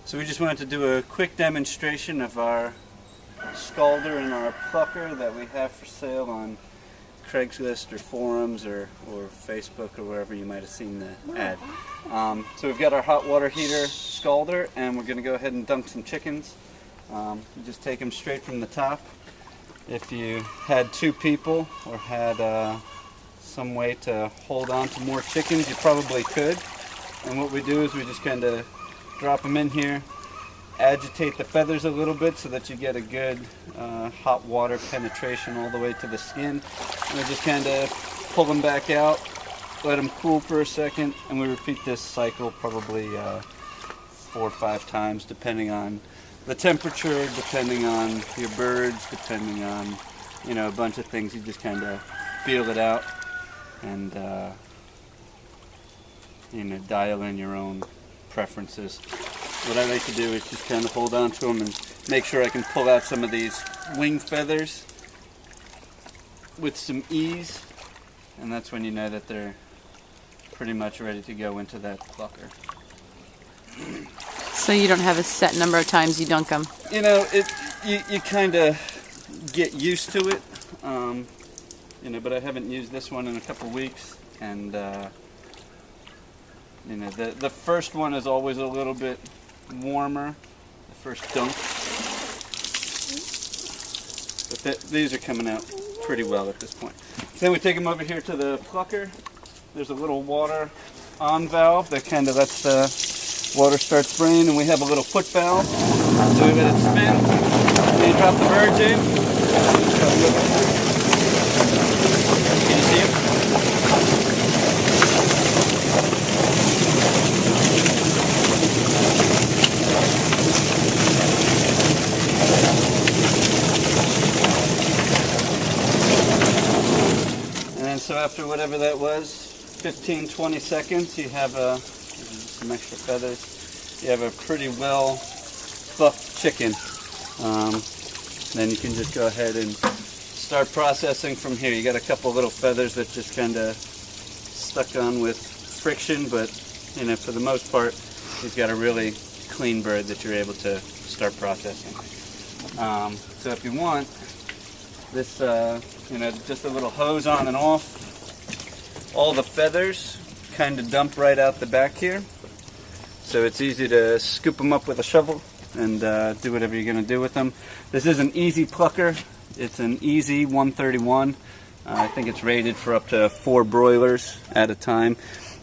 So we just wanted to do a quick demonstration of our scalder and our plucker that we have for sale on Craigslist or forums or Facebook or wherever you might have seen the ad. So we've got our hot water heater scalder, and we're going to go ahead and dunk some chickens. You just take them straight from the top. If you had 2 people or had some way to hold on to more chickens, you probably could. And what we do is we just kind of drop them in here, agitate the feathers a little bit so that you get a good hot water penetration all the way to the skin. And we just kind of pull them back out, let them cool for a second, and we repeat this cycle probably 4 or 5 times, depending on the temperature, depending on your birds, depending on, you know, a bunch of things. You just kind of feel it out and you know, dial in your own preferences. What I like to do is just kind of hold on to them and make sure I can pull out some of these wing feathers with some ease, and that's when you know that they're pretty much ready to go into that plucker. So you don't have a set number of times you dunk them? You know, you kind of get used to it, you know, but I haven't used this one in a couple weeks, and you know, the first one is always a little bit warmer, the first dunk, but these are coming out pretty well at this point. Then we take them over here to the plucker. There's a little water on valve that kind of lets the water start spraying, and we have a little foot valve, so we let it spin, and you drop the birds in. Can you see them? So after whatever that was, 15-20 seconds, you have some extra feathers. You have a pretty well buffed chicken. Then you can just go ahead and start processing from here. You got a couple little feathers that just kind of stuck on with friction, but you know, for the most part, you've got a really clean bird that you're able to start processing. So if you want, this, you know, just a little hose on and off. All the feathers kind of dump right out the back here. So it's easy to scoop them up with a shovel and do whatever you're going to do with them. This is an easy plucker. It's an easy 131. I think it's rated for up to 4 broilers at a time.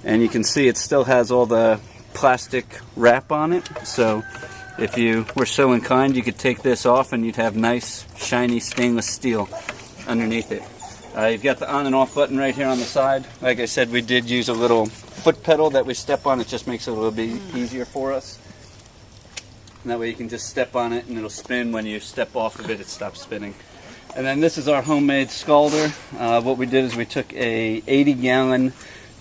And you can see it still has all the plastic wrap on it. So if you were so inclined, you could take this off and you'd have nice, shiny stainless steel underneath it. You've got the on and off button right here on the side. Like I said, we did use a little foot pedal that we step on. It just makes it a little bit easier for us. And that way you can just step on it and it'll spin. When you step off of it, it stops spinning. And then this is our homemade scalder. What we did is we took a 80-gallon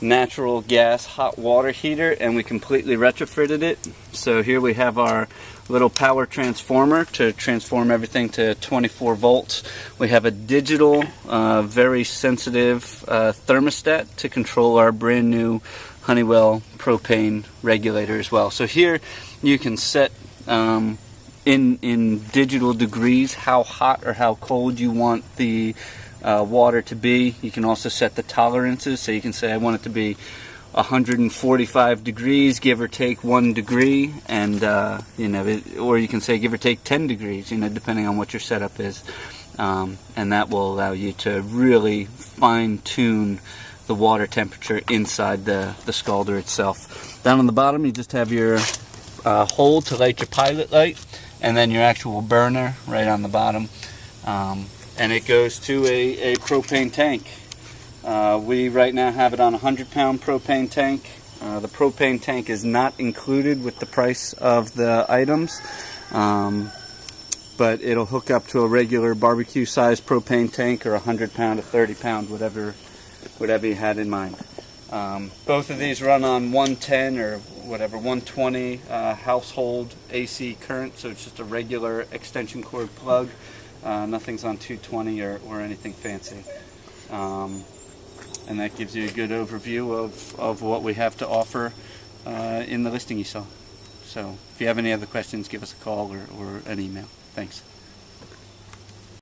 natural gas hot water heater and we completely retrofitted it. So here we have our little power transformer to transform everything to 24 volts. We have a digital, very sensitive thermostat to control our brand new Honeywell propane regulator as well. So here you can set in digital degrees how hot or how cold you want the water to be. You can also set the tolerances, so you can say I want it to be 145 degrees, give or take 1 degree, and you know, or you can say give or take 10 degrees, you know, depending on what your setup is, and that will allow you to really fine-tune the water temperature inside the scalder itself. Down on the bottom, you just have your hole to light your pilot light, and then your actual burner right on the bottom. And it goes to a propane tank. We right now have it on a 100-pound propane tank. The propane tank is not included with the price of the items, but it'll hook up to a regular barbecue-sized propane tank, or a 100-pound, a 30-pound, whatever you had in mind. Both of these run on 110 or whatever, 120 household AC current, so it's just a regular extension cord plug. Nothing's on 220 or anything fancy. And that gives you a good overview of what we have to offer in the listing you saw. So if you have any other questions, give us a call or an email. Thanks.